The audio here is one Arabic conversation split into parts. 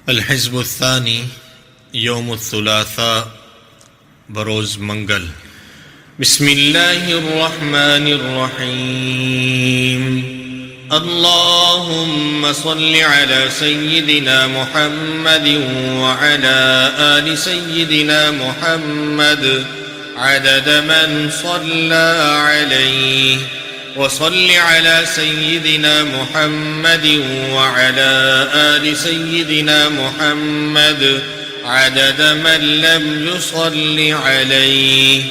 الحزب الثاني يوم الثلاثاء بروز منگل. بسم الله الرحمن الرحيم. اللهم صل على سيدنا محمد وعلى آل سيدنا محمد عدد من صلى عليه، وصل على سيدنا محمد وعلى آل سيدنا محمد عدد من لم يصل عليه،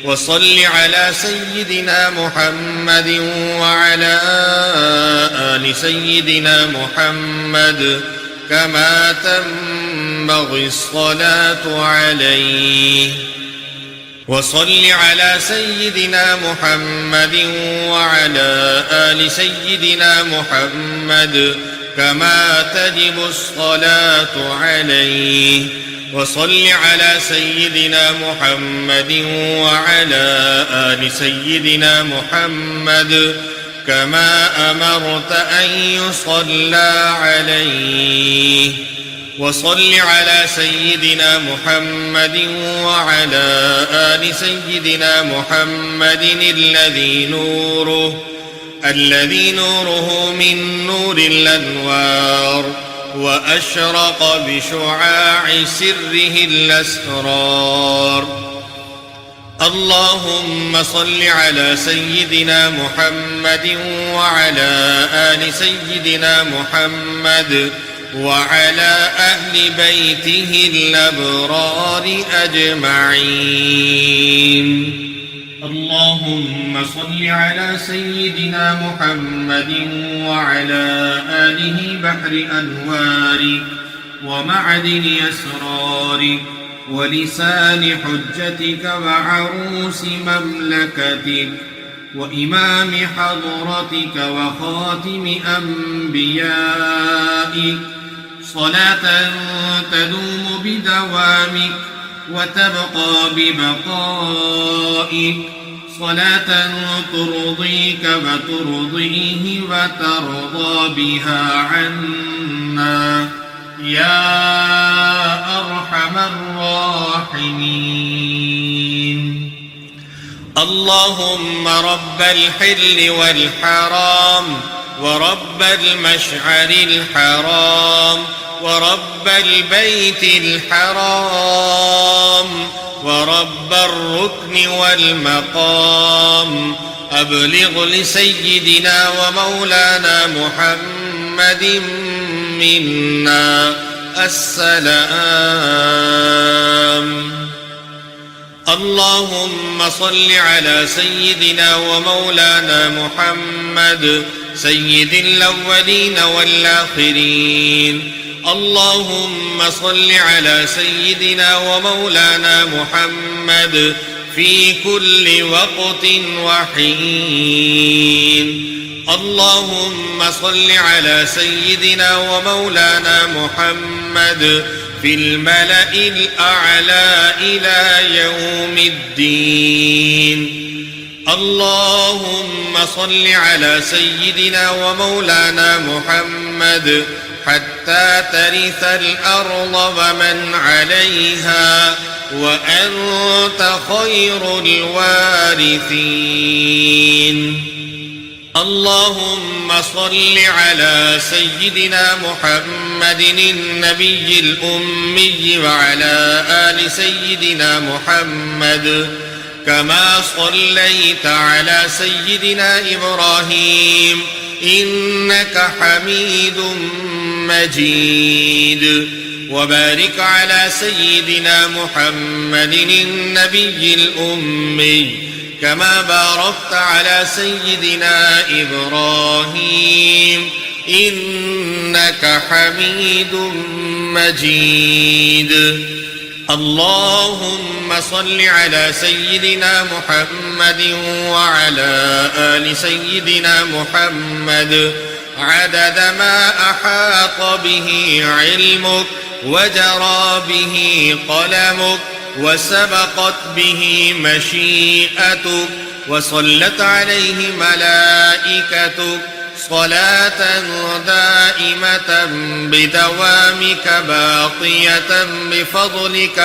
وصل على سيدنا محمد وعلى آل سيدنا محمد كما تنبغي الصلاة عليه، وصل على سيدنا محمد وعلى آل سيدنا محمد كما تجب الصلاة عليه، وصل على سيدنا محمد وعلى آل سيدنا محمد كما أمرت أن يصلى عليه، وصل على سيدنا محمد وعلى آل سيدنا محمد الذي نوره من نور الأنوار، وأشرق بشعاع سره الأسرار. اللهم صل على سيدنا محمد وعلى آل سيدنا محمد وعلى أهل بيته الأبرار أجمعين. اللهم صل على سيدنا محمد وعلى آله بحر أنوارك ومعدن أسرارك ولسان حجتك وعروس مملكتك وإمام حضرتك وخاتم أنبيائك، صلاة تدوم بدوامك وتبقى ببقائك، صلاة ترضيك وترضيه وترضى بها عنا يا أرحم الراحمين. اللهم رب الحل والحرام ورب المشعر الحرام ورب البيت الحرام ورب الركن والمقام، أبلغ لسيدنا ومولانا محمد منا السلام. اللهم صل على سيدنا ومولانا محمد سيد الأولين والآخرين. اللهم صل على سيدنا ومولانا محمد في كل وقت وحين. اللهم صل على سيدنا ومولانا محمد في الملأ الأعلى إلى يوم الدين. اللهم صل على سيدنا ومولانا محمد حتى ترث الأرض ومن عليها وأنت خير الوارثين. اللهم صل على سيدنا محمد النبي الأمي وعلى آل سيدنا محمد كما صليت على سيدنا إبراهيم إنك حميد مجيد، وبارك على سيدنا محمد النبي الأمي كما باركت على سيدنا إبراهيم إنك حميد مجيد. اللهم صل على سيدنا محمد وعلى آل سيدنا محمد عدد ما أحاط به علمك وجرى به قلمك وسبقت به مشيئتك وصلت عليه ملائكتك صلاة دائمة بدوامك باقية بفضلك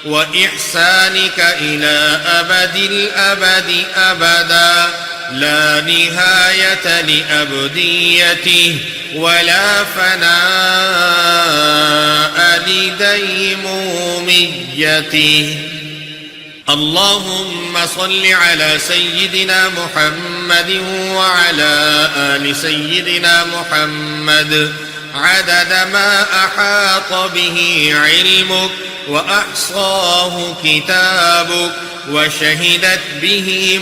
وإحسانك إلى أبد الأبد أبدا لا نهاية لأبديته ولا فناء لديموميته. اللهم صل على سيدنا محمد وعلى آل سيدنا محمد عدد ما أحاط به علمك وأحصاه كتابك وشهدت به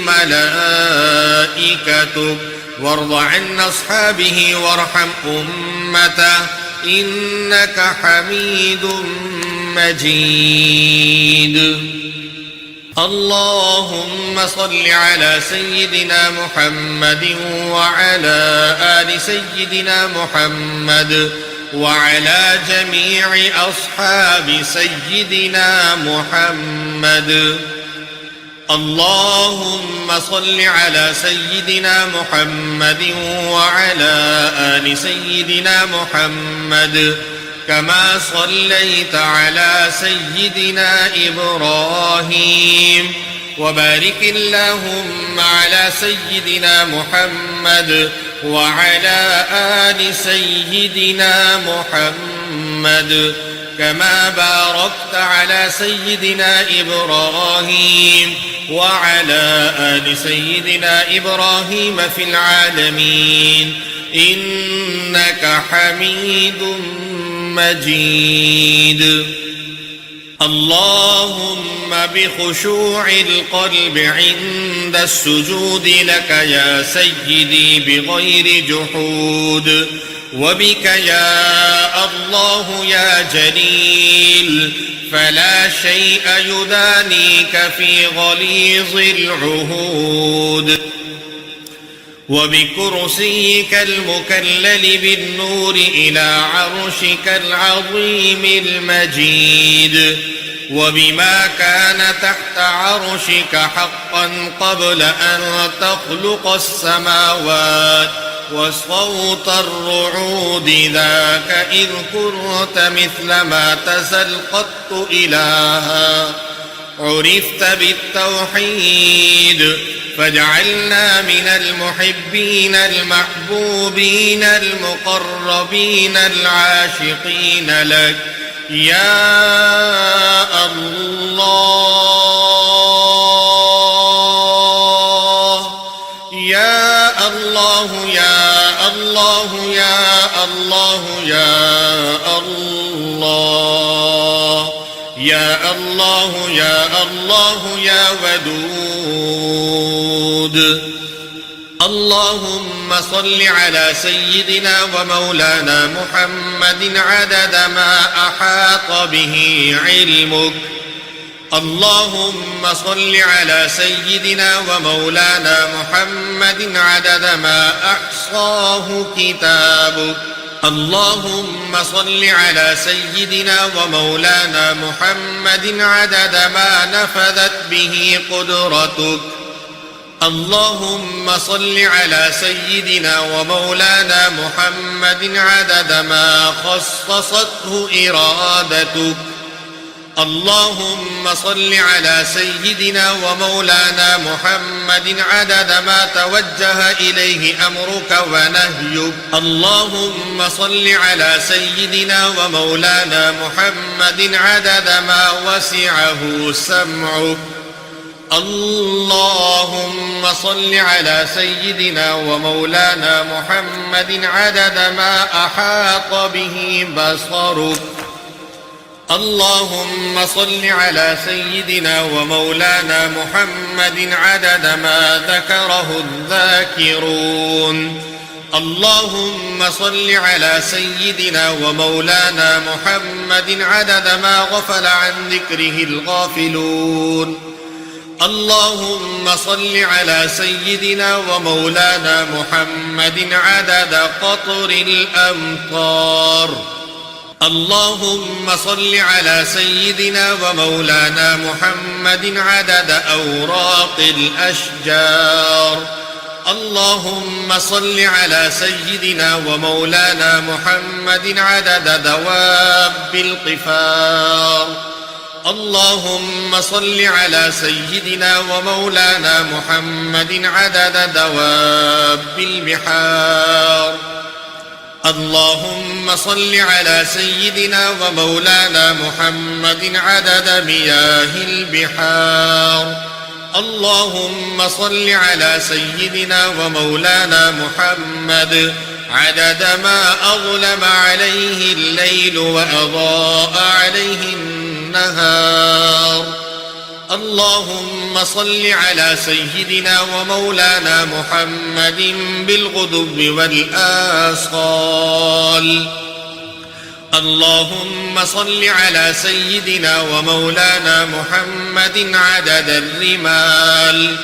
ملائكتك، وارض عن أصحابه وارحم أمته إنك حميد مجيد. اللهم صل على سيدنا محمد وعلى آل سيدنا محمد وعلى جميع أصحاب سيدنا محمد. اللهم صل على سيدنا محمد وعلى آل سيدنا محمد كما صليت على سيدنا إبراهيم، وبارك اللهم على سيدنا محمد وعلى آل سيدنا محمد كما باركت على سيدنا إبراهيم وعلى آل سيدنا إبراهيم في العالمين إنك حميد مجيد. اللهم بخشوع القلب عند السجود لك يا سيدي بغير جحود، وبك يا الله يا جليل فلا شيء يدانيك في غليظ العهود، وبكرسيك المكلل بالنور إلى عرشك العظيم المجيد، وبما كان تحت عرشك حقا قبل أن تخلق السماوات، وصوت الرعود ذاك إذ كنت مثل ما تزل قط إلها، عرفت بالتوحيد فاجعلنا من المحبين المحبوبين المقربين العاشقين لك يا الله يا الله يا الله يا الله يا الله يا الله يا الله يا ودود. اللهم صل على سيدنا ومولانا محمد عدد ما أحاط به علمك. اللهم صل على سيدنا ومولانا محمد عدد ما أحصاه كتابك. اللهم صل على سيدنا ومولانا محمد عدد ما نفذت به قدرتك. اللهم صل على سيدنا ومولانا محمد عدد ما خصصته إرادتك. اللهم صل على سيدنا ومولانا محمد عدد ما توجه إليه أمرك ونهيك. اللهم صل على سيدنا ومولانا محمد عدد ما وسعه سمعك. اللهم صل على سيدنا ومولانا محمد عدد ما أحاط به بصرك. اللهم صل على سيدنا ومولانا محمد عدد ما ذكره الذاكرون. اللهم صل على سيدنا ومولانا محمد عدد ما غفل عن ذكره الغافلون. اللهم صل على سيدنا ومولانا محمد عدد قطر الأمطار. اللهم صل على سيدنا ومولانا محمد عدد أوراق الأشجار. اللهم صل على سيدنا ومولانا محمد عدد دواب القفار. اللهم صل على سيدنا ومولانا محمد عدد دواب البحار. اللهم صل على سيدنا ومولانا محمد عدد مياه البحار. اللهم صل على سيدنا ومولانا محمد عدد ما أظلم عليه الليل وأضاء عليه النهار. اللهم صل على سيدنا ومولانا محمد بالغدو والآصال. اللهم صل على سيدنا ومولانا محمد عدد الرمال.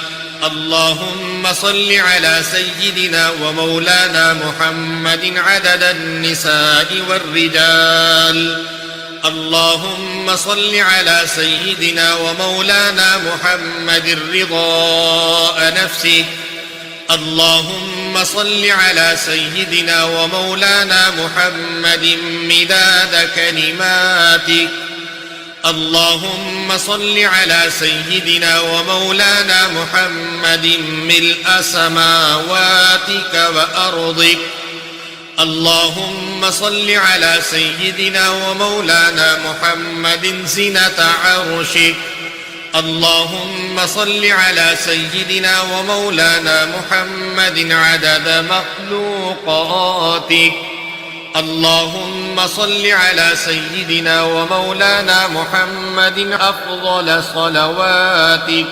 اللهم صل على سيدنا ومولانا محمد عدد النساء والرجال. اللهم صل على سيدنا ومولانا محمد رضاء نفسه. اللهم صل على سيدنا ومولانا محمد مداد كلماتك. اللهم صل على سيدنا ومولانا محمد ملء سماواتك وأرضك. اللهم صل على سيدنا ومولانا محمد زنة عرشك. اللهم صل على سيدنا ومولانا محمد عدد مخلوقاتك. اللهم صل على سيدنا ومولانا محمد أفضل صلواتك.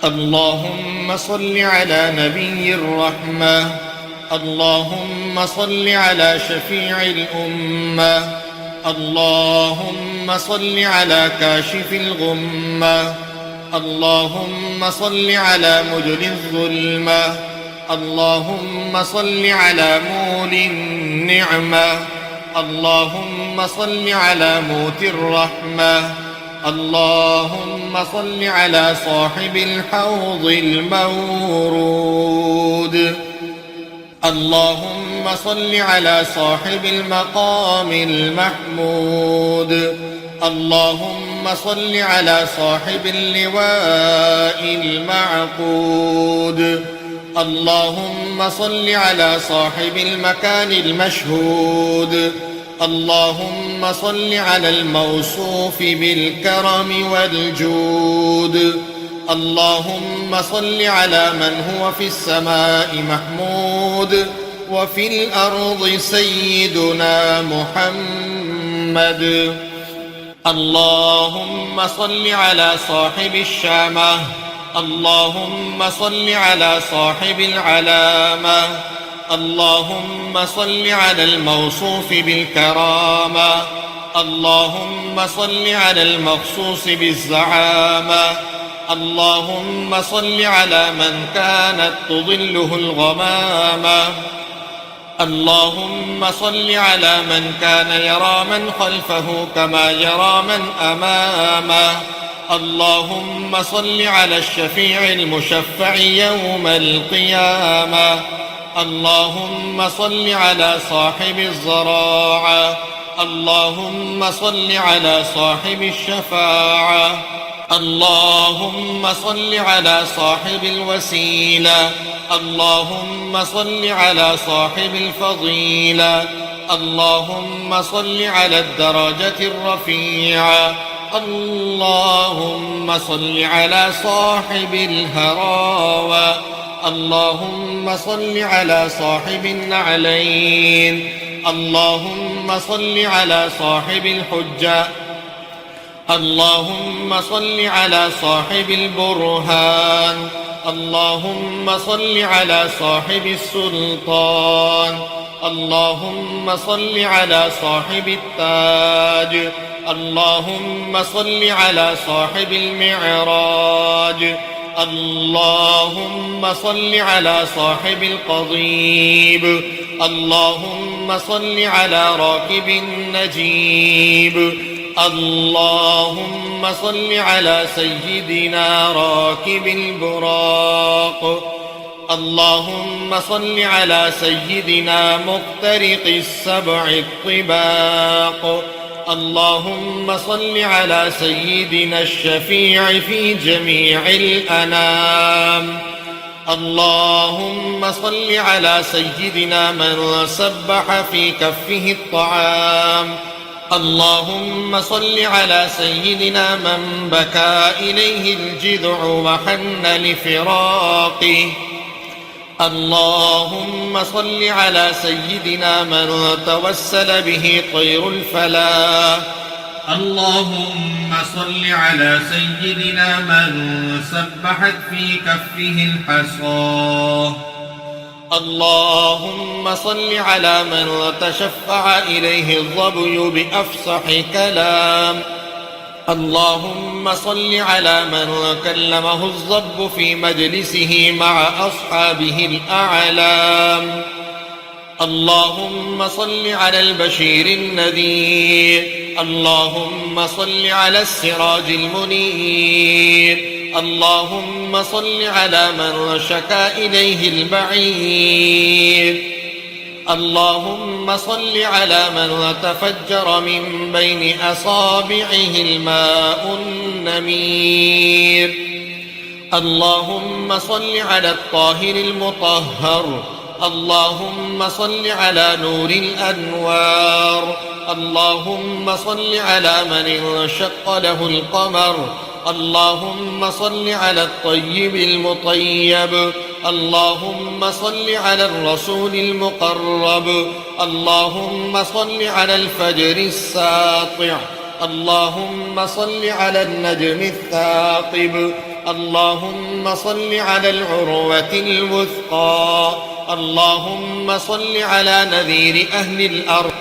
اللهم صل على نبي الرحمة. اللهم صل على شفيع الأمة. اللهم صل على كاشف الغمة. اللهم صل على مجل الظلمة. اللهم صل على مول النعمة. اللهم صل على موت الرحمة. اللهم صل على صاحب الحوض المورود. اللهم صل على صاحب المقام المحمود. اللهم صل على صاحب اللواء المعقود. اللهم صل على صاحب المكان المشهود. اللهم صل على الموصوف بالكرم والجود. اللهم صل على من هو في السماء محمود وفي الأرض سيدنا محمد. اللهم صل على صاحب الشامة. اللهم صل على صاحب العلامة. اللهم صل على الموصوف بالكرامة. اللهم صل على المخصوص بالزعامة. اللهم صل على من كانت تظله الغمامة. اللهم صل على من كان يرى من خلفه كما يرى من أمامه. اللهم صل على الشفيع المشفع يوم القيامة. اللهم صل على صاحب الزراعة. اللهم صل على صاحب الشفاعة. اللهم صل على صاحب الوسيلة. اللهم صل على صاحب الفضيلة. اللهم صل على الدرجة الرفيعة. اللهم صل على صاحب الهراوة. اللهم صل على صاحب النعلين. اللهم صل على صاحب الحجة. اللهم صل على صاحب البرهان. اللهم صل على صاحب السلطان. اللهم صل على صاحب التاج. اللهم صل على صاحب المعراج. اللهم صل على صاحب القضيب. اللهم صل على راكب النجيب. اللهم صل على سيدنا راكب البراق. اللهم صل على سيدنا مخترق السبع الطباق. اللهم صل على سيدنا الشفيع في جميع الأنام. اللهم صل على سيدنا من سبح في كفه الطعام. اللهم صل على سيدنا من بكى إليه الجذع وحن لفراقه. اللهم صل على سيدنا من توسل به طير الفلاح. اللهم صل على سيدنا من سبحت في كفه الحصى. اللهم صل على من تشفع إليه الظبي بأفصح كلام. اللهم صل على من كلمه الظب في مجلسه مع أصحابه الأعلام. اللهم صل على البشير النذير. اللهم صل على السراج المنير. اللهم صل على من شكا إليه البعير. اللهم صل على من تفجر من بين أصابعه الماء النمير. اللهم صل على الطاهر المطهر. اللهم صل على نور الأنوار. اللهم صل على من انشق له القمر. اللهم صل على الطيب المطيب. اللهم صل على الرسول المقرب. اللهم صل على الفجر الساطع. اللهم صل على النجم الثاقب. اللهم صل على العروة الوثقى. اللهم صل على نذير أهل الأرض.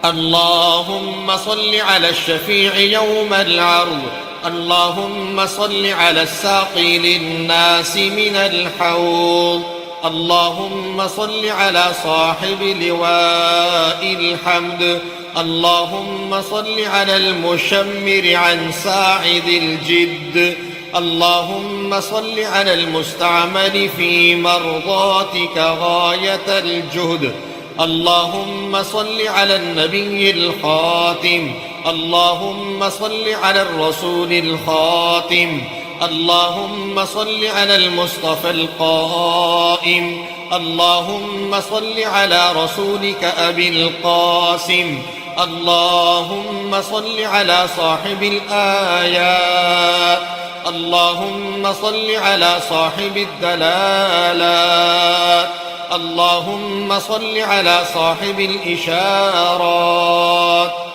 اللهم صل على الشفيع يوم العرض. اللهم صل على الساقي للناس من الحوض. اللهم صل على صاحب لواء الحمد. اللهم صل على المشمر عن ساعد الجد. اللهم صل على المستعمل في مرضاتك غاية الجهد. اللهم صل على النبي الخاتم. اللهم صل على الرسول الخاتم. اللهم صل على المصطفى القائم. اللهم صل على رسولك أبي القاسم. اللهم صل على صاحب الآيات. اللهم صل على صاحب الدلالات. اللهم صل على صاحب الإشارات.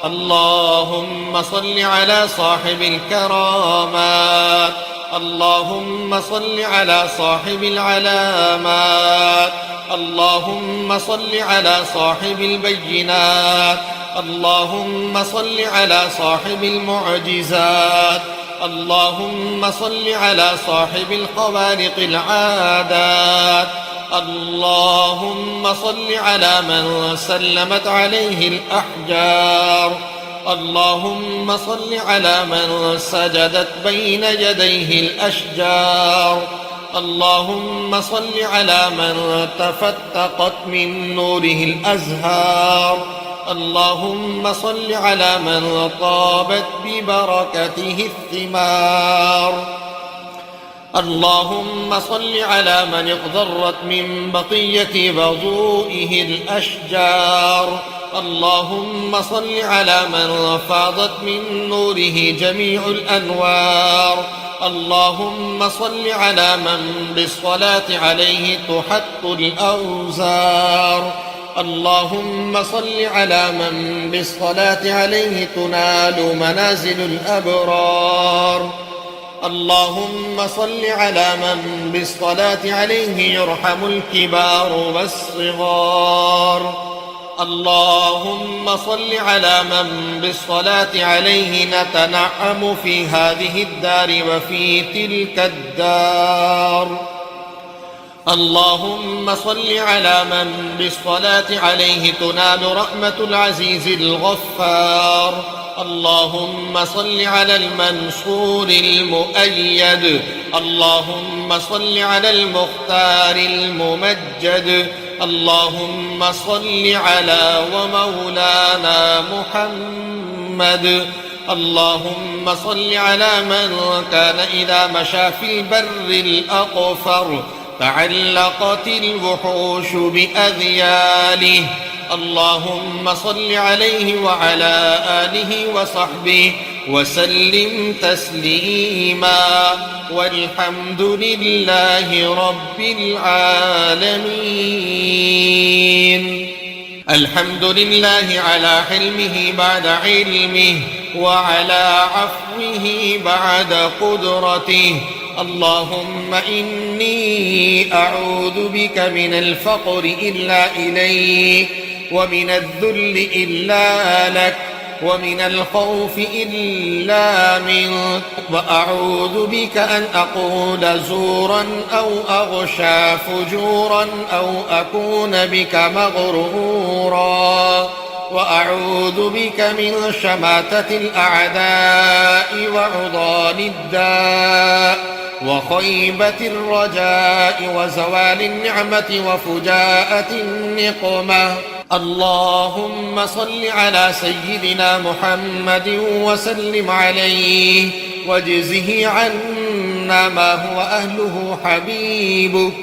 اللهم صل على صاحب الكرامات. اللهم صل على صاحب العلامات. اللهم صل على صاحب البينات. اللهم صل على صاحب المعجزات. اللهم صل على صاحب الخوارق العادات. اللهم صل على من سلمت عليه الأحجار. اللهم صل على من سجدت بين يديه الأشجار. اللهم صل على من تفتقت من نوره الأزهار. اللهم صل على من طابت ببركته الثمار. اللهم صل على من اقضرت من بقية وضوئه الأشجار. اللهم صل على من فاضت من نوره جميع الأنوار. اللهم صل على من بالصلاة عليه تحط الأوزار. اللهم صل على من بالصلاة عليه تنال منازل الأبرار. اللهم صل على من بالصلاة عليه يرحم الكبار والصغار. اللهم صل على من بالصلاة عليه نتنعم في هذه الدار وفي تلك الدار. اللهم صل على من بالصلاة عليه تنال رحمة العزيز الغفار. اللهم صل على المنصور المؤيد. اللهم صل على المختار الممجد. اللهم صل على ومولانا محمد. اللهم صل على من كان إذا مشى في البر الأقفر تعلقت الوحوش بأذياله. اللهم صل عليه وعلى آله وصحبه وسلم تسليما، والحمد لله رب العالمين. الحمد لله على حلمه بعد علمه، وعلى عفوه بعد قدرته. اللهم إني أعوذ بك من الفقر إلا إليك، ومن الذل إلا لك، ومن الخوف إلا منك، وأعوذ بك أن أقول زورا أو أغشى فجورا أو أكون بك مغرورا، وأعوذ بك من شماتة الأعداء وعضال الداء وخيبة الرجاء وزوال النعمة وفجاءة النقمة. اللهم صل على سيدنا محمد وسلم عليه، واجزه عنا ما هو أهله حبيبك.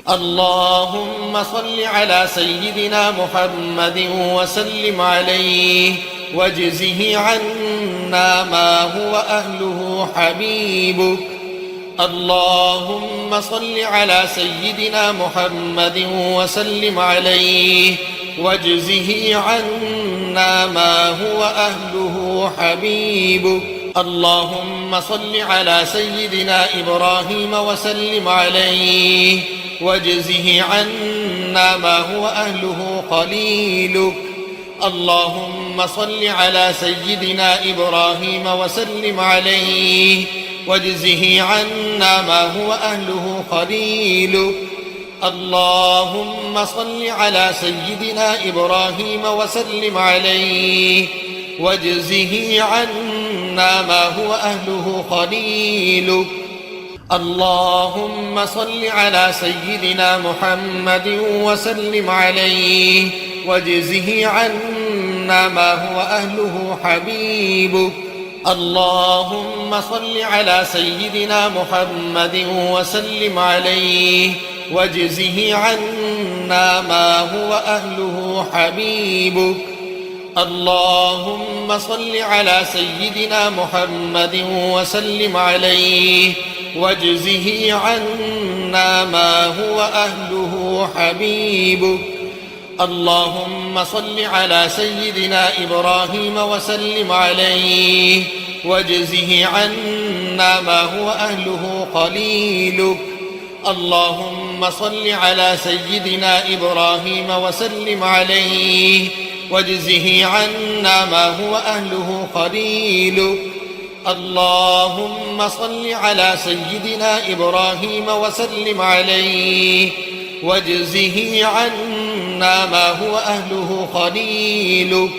اللهم صل على سيدنا محمد وسلم عليه، واجزه عنا ما هو أهله حبيبك. اللهم صل على سيدنا محمد وسلم عليه، واجزه عنا ما هو أهله حبيبك. اللهم صل على سيدنا إبراهيم وسلم عليه، واجزه عنا ما هو أهله خليلك. اللهم صل على سيدنا إبراهيم وسلم عليه، واجزه عنا ما هو أهله خليلك. اللهم صل على سيدنا إبراهيم وسلم عليه، واجزه عنا ما هو أهله خليلك. اللهم صل على سيدنا محمد وسلم عليه، واجزه عنا ما هو أهله حبيبك. اللهم صل على سيدنا محمد وسلم عليه، واجزه عنا ما هو أهله حبيبك. اللهم صل على سيدنا محمد وسلم عليه، واجزه عنا ما هو أهله حبيبك. اللهم صل على سيدنا إبراهيم وسلم عليه، واجزه عنا ما هو أهله خليلك. اللهم صل على سيدنا إبراهيم وسلم عليه، واجزه عنا ما هو أهله خليلك. اللهم صل على سيدنا إبراهيم وسلم عليه، واجزه عنا ما هو أهله خليلك.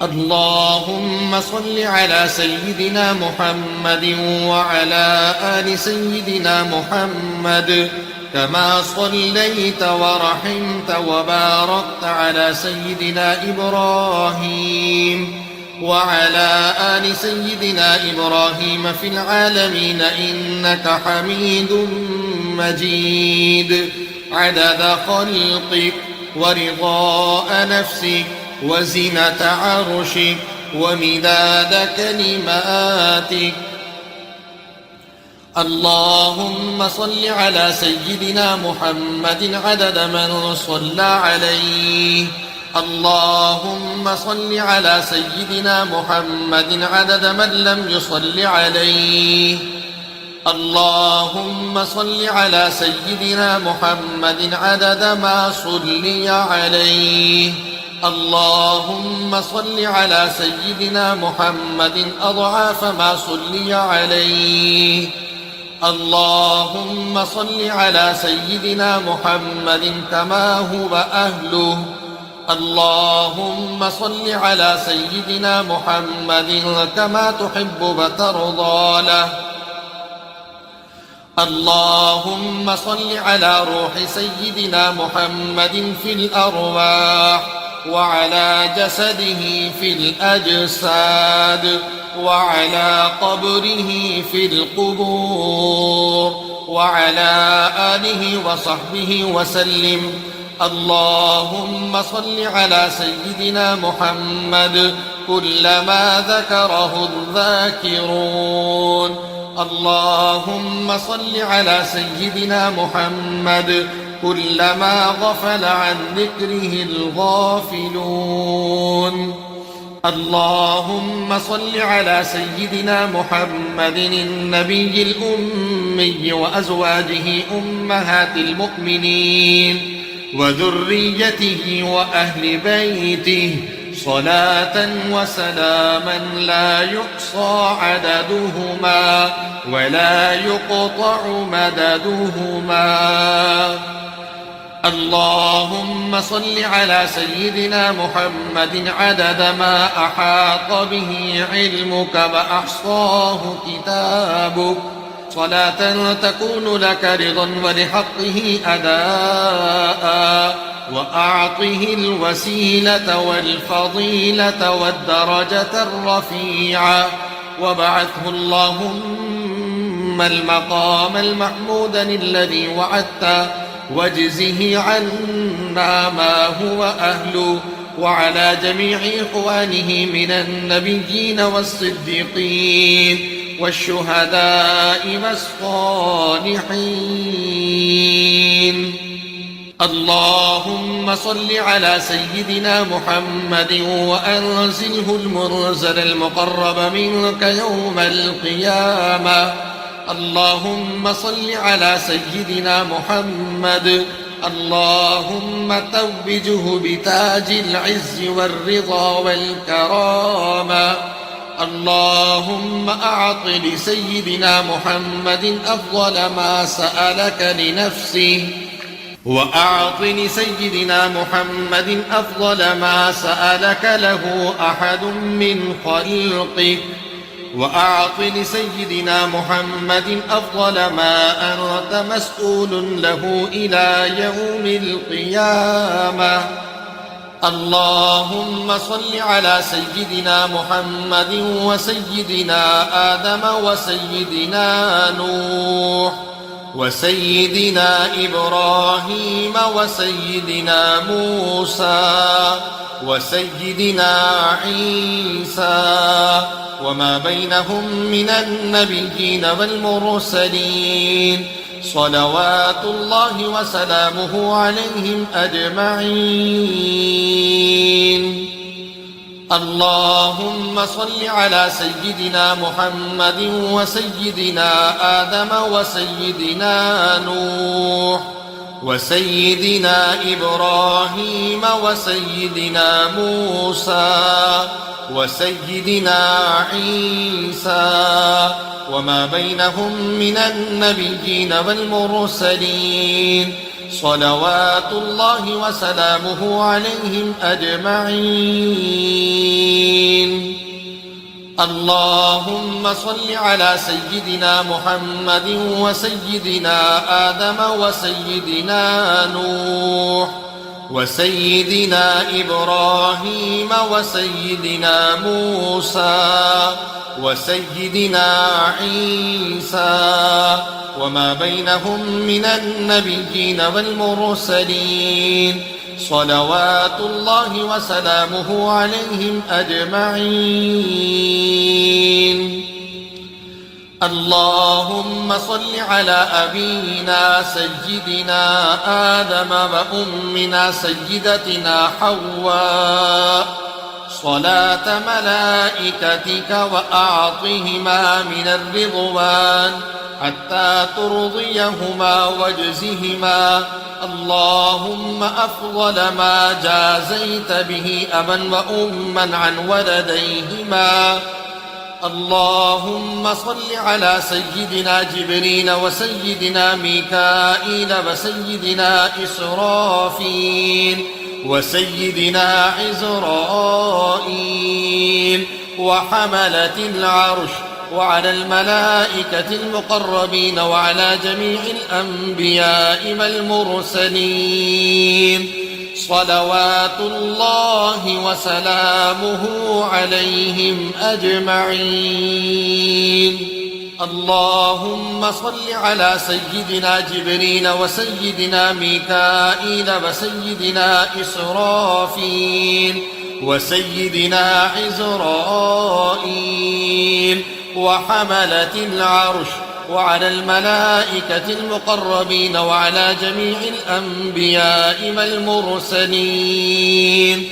اللهم صل على سيدنا محمد وعلى آل سيدنا محمد، كما صليت ورحمت وباركت على سيدنا إبراهيم وعلى آل سيدنا إبراهيم في العالمين إنك حميد مجيد. عدد خلقك ورضاء نفسك وزنة عرشك ومداد كلماتك. اللهم صل على سيدنا محمد عدد من صلى عليه. اللهم صل على سيدنا محمد عدد من لم يصل عليه. اللهم صل على سيدنا محمد عدد ما صلي عليه. اللهم صل على سيدنا محمد أضعاف ما صلي عليه. اللهم صل على سيدنا محمد كما هو أهله. اللهم صل على سيدنا محمد كما تحب وترضى له. اللهم صل على روح سيدنا محمد في الأرواح، وعلى جسده في الأجساد، وعلى قبره في القبور، وعلى آله وصحبه وسلم. اللهم صل على سيدنا محمد كلما ذكره الذاكرون. اللهم صل على سيدنا محمد كلما غفل عن ذكره الغافلون. اللهم صل على سيدنا محمد النبي الأمي وأزواجه أمهات المؤمنين وذريته وأهل بيته صلاة وسلاما لا يحصى عددهما ولا يقطع مددهما. اللهم صل على سيدنا محمد عدد ما أحاط به علمك وأحصاه كتابك، صلاة تكون لك رضا ولحقه أداء، وأعطه الوسيلة والفضيلة والدرجة الرفيعة، وابعثه اللهم المقام المحمود الذي وعدته، واجزه عنا ما هو أهله، وعلى جميع إخوانه من النبيين والصديقين والشهداء والصالحين. اللهم صل على سيدنا محمد وأنزله المنزل المقرب منك يوم القيامة. اللهم صل على سيدنا محمد. اللهم توجه بتاج العز والرضا والكرامة. اللهم أعط لسيدنا محمد أفضل ما سألك لنفسه، وأعط لسيدنا محمد أفضل ما سألك له أحد من خلقك، وأعط لسيدنا محمد أفضل ما أنت مسؤول له إلى يوم القيامة. اللهم صل على سيدنا محمد وسيدنا آدم وسيدنا نوح وسيدنا إبراهيم وسيدنا موسى وسيدنا عيسى وما بينهم من النبيين والمرسلين، صلوات الله وسلامه عليهم أجمعين. اللهم صل على سيدنا محمد وسيدنا آدم وسيدنا نوح وسيدنا إبراهيم وسيدنا موسى وسيدنا عيسى وما بينهم من النبيين والمرسلين، صلوات الله وسلامه عليهم أجمعين. اللهم صل على سيدنا محمد وسيدنا آدم وسيدنا نوح وسيدنا إبراهيم وسيدنا موسى وسيدنا عيسى وما بينهم من النبيين والمرسلين، صلوات الله وسلامه عليهم أجمعين. اللهم صل على أبينا سيدنا آدم وأمنا سيدتنا حواء صلاة ملائكتك وأعطهما من الرضوان حتى ترضيهما واجزهما اللهم أفضل ما جازيت به أبا وأما عن ولديهما. اللهم صل على سيدنا جبريل وسيدنا ميكائيل وسيدنا إسرافيل وسيدنا عزرائيل وحملة العرش وعلى الملائكة المقربين وعلى جميع الأنبياء والمرسلين صلوات الله وسلامه عليهم أجمعين. اللهم صل على سيدنا جبريل وسيدنا ميكائيل وسيدنا إسرافيل وسيدنا عزرائيل وحملة العرش وعلى الملائكة المقربين وعلى جميع الأنبياء والمرسلين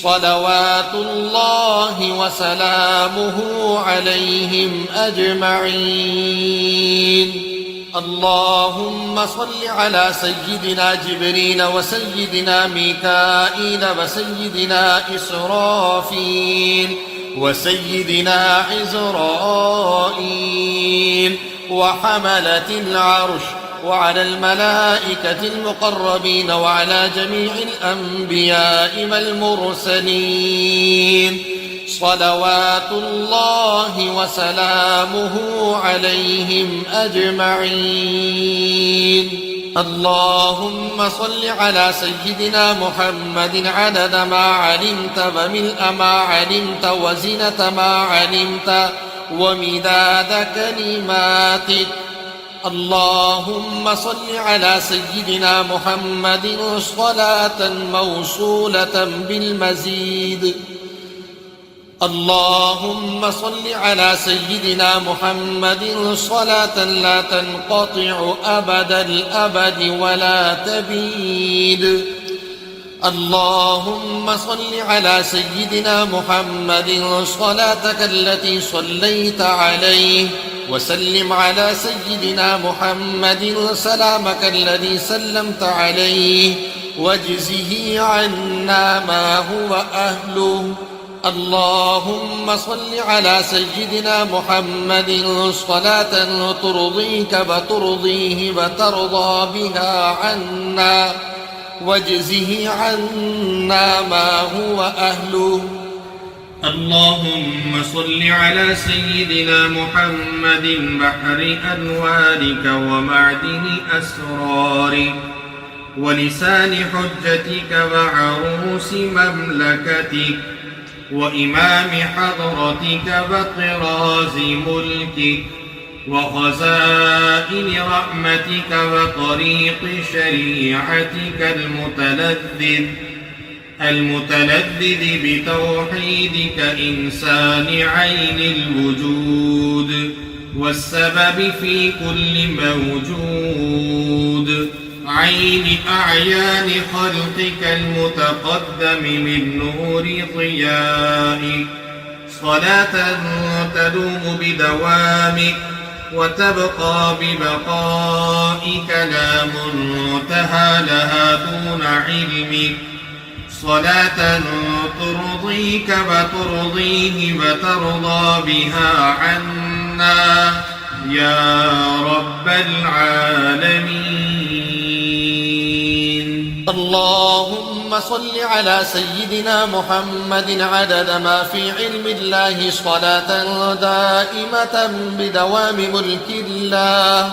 صلوات الله وسلامه عليهم أجمعين. اللهم صل على سيدنا جبريل وسيدنا ميكائيل وسيدنا إسرافيل وسيدنا عزرائيل وحملة العرش وعلى الملائكة المقربين وعلى جميع الأنبياء والمرسلين صلوات الله وسلامه عليهم أجمعين. اللهم صل على سيدنا محمد عدد ما علمت وملء ما علمت وزنة ما علمت ومداد كلماتك. اللهم صل على سيدنا محمد صلاة موصولة بالمزيد. اللهم صل على سيدنا محمد صلاة لا تنقطع أبد الأبد ولا تبيد. اللهم صل على سيدنا محمد صلاتك التي صليت عليه وسلم على سيدنا محمد سلامك الذي سلمت عليه واجزه عنا ما هو أهله. اللهم صل على سيدنا محمد صلاة ترضيك وترضيه وترضى بها عنا واجزه عنا ما هو أهله. اللهم صل على سيدنا محمد بحر أنوارك ومعدن أسرارك ولسان حجتك وعروس مملكتك وإمام حضرتك وطراز ملكك وخزائن رحمتك وطريق شريعتك المتلذذ بتوحيدك إنسان عين الوجود والسبب في كل موجود عين أعيان خلقك المتقدم من نور ضيائك صلاة تدوم بدوامك وتبقى ببقائك لا منتهى لها دون علمك صلاة ترضيك وترضيه وترضى بها عنا يا رب العالمين. اللهم صل على سيدنا محمد عدد ما في علم الله صلاة دائمة بدوام ملك الله.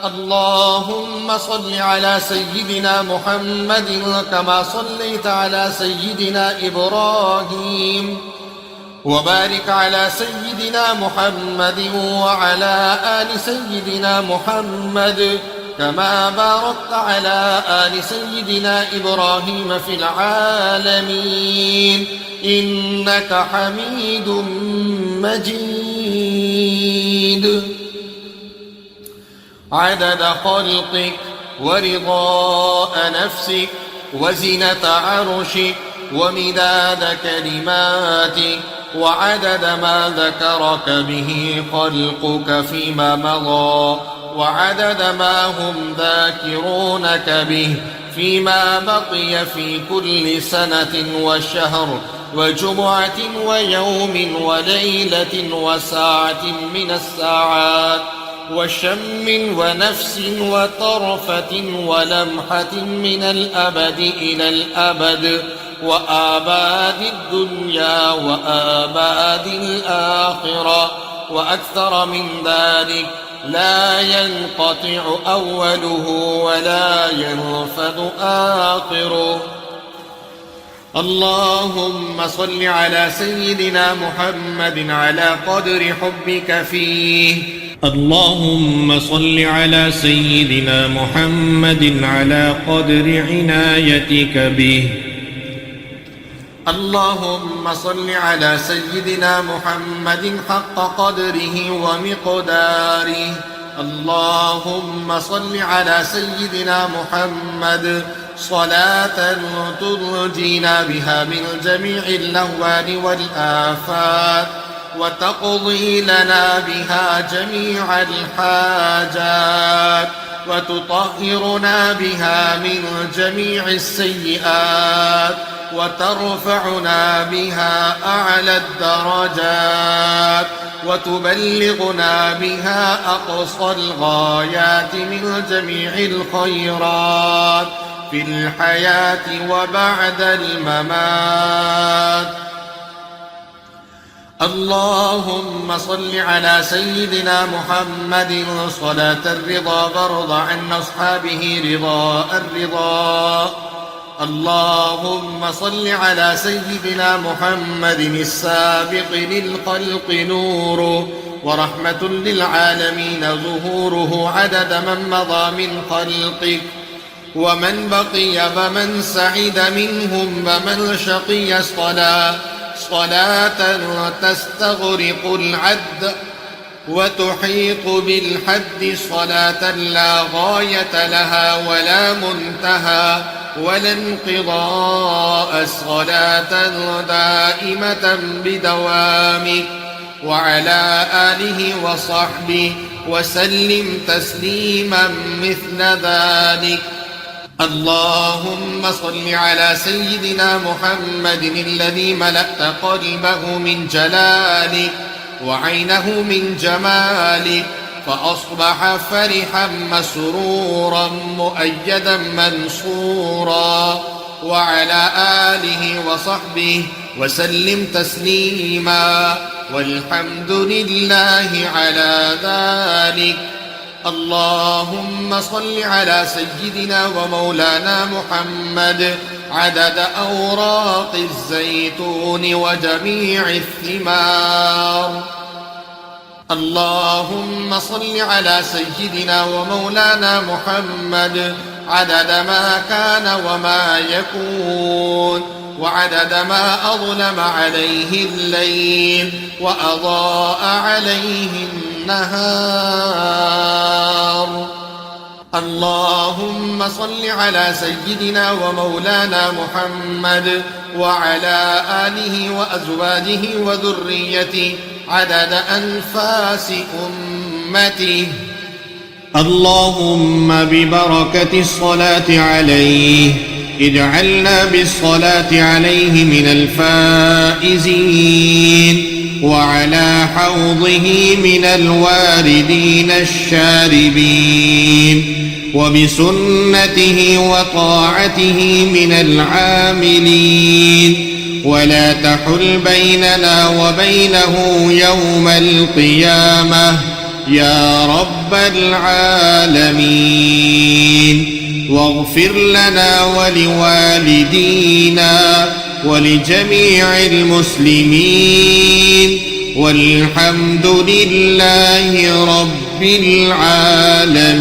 اللهم صل على سيدنا محمد كما صليت على سيدنا إبراهيم وبارك على سيدنا محمد وعلى آل سيدنا محمد كما باركت على آل سيدنا إبراهيم في العالمين إنك حميد مجيد. عدد خلقك ورضاء نفسك وزنة عرشك ومداد كلماتك وعدد ما ذكرك به خلقك فيما مضى وعدد ما هم ذاكرونك به فيما بقي في كل سنة وشهر وجمعة ويوم وليلة وساعة من الساعات وشم ونفس وطرفة ولمحة من الأبد إلى الأبد وآباد الدنيا وآباد الآخرة وأكثر من ذلك لا ينقطع أوله ولا ينفذ آخره. اللهم صل على سيدنا محمد على قدر حبك فيه. اللهم صل على سيدنا محمد على قدر عنايتك به. اللهم صل على سيدنا محمد حق قدره ومقداره. اللهم صل على سيدنا محمد صلاة تنجينا بها من جميع اللهوان والآفات وتقضي لنا بها جميع الحاجات وتطهرنا بها من جميع السيئات وترفعنا بها أعلى الدرجات وتبلغنا بها أقصى الغايات من جميع الخيرات في الحياة وبعد الممات. اللهم صل على سيدنا محمد صلاة الرضا وارض عن أصحابه رضاء الرضا. اللهم صل على سيدنا محمد السابق للخلق نوره ورحمة للعالمين ظهوره عدد من مضى من خلقك ومن بقي ومن سعد منهم ومن شقي صلاة تستغرق العد وتحيط بالحد صلاة لا غاية لها ولا منتهى ولا انقضاء صلاة دائمة بدوامك وعلى آله وصحبه وسلم تسليما مثل ذلك. اللهم صل على سيدنا محمد الذي ملأت قلبه من جلالك وعينه من جمالك فأصبح فرحا مسرورا مؤيدا منصورا وعلى آله وصحبه وسلم تسليما والحمد لله على ذلك. اللهم صل على سيدنا ومولانا محمد عدد أوراق الزيتون وجميع الثمار. اللهم صل على سيدنا ومولانا محمد عدد ما كان وما يكون وعدد ما أظلم عليه الليل وأضاء عليه النهار. اللهم صل على سيدنا ومولانا محمد وعلى آله وأزواجه وذريته عدد أنفاس أمته. اللهم ببركة الصلاة عليه اجعلنا بالصلاة عليه من الفائزين وعلى حوضه من الواردين الشاربين وبسنته وطاعته من العاملين ولا تحل بيننا وبينه يوم القيامة يا رب العالمين. واغفر لنا ولوالدينا ولجميع المسلمين والحمد لله رب العالمين.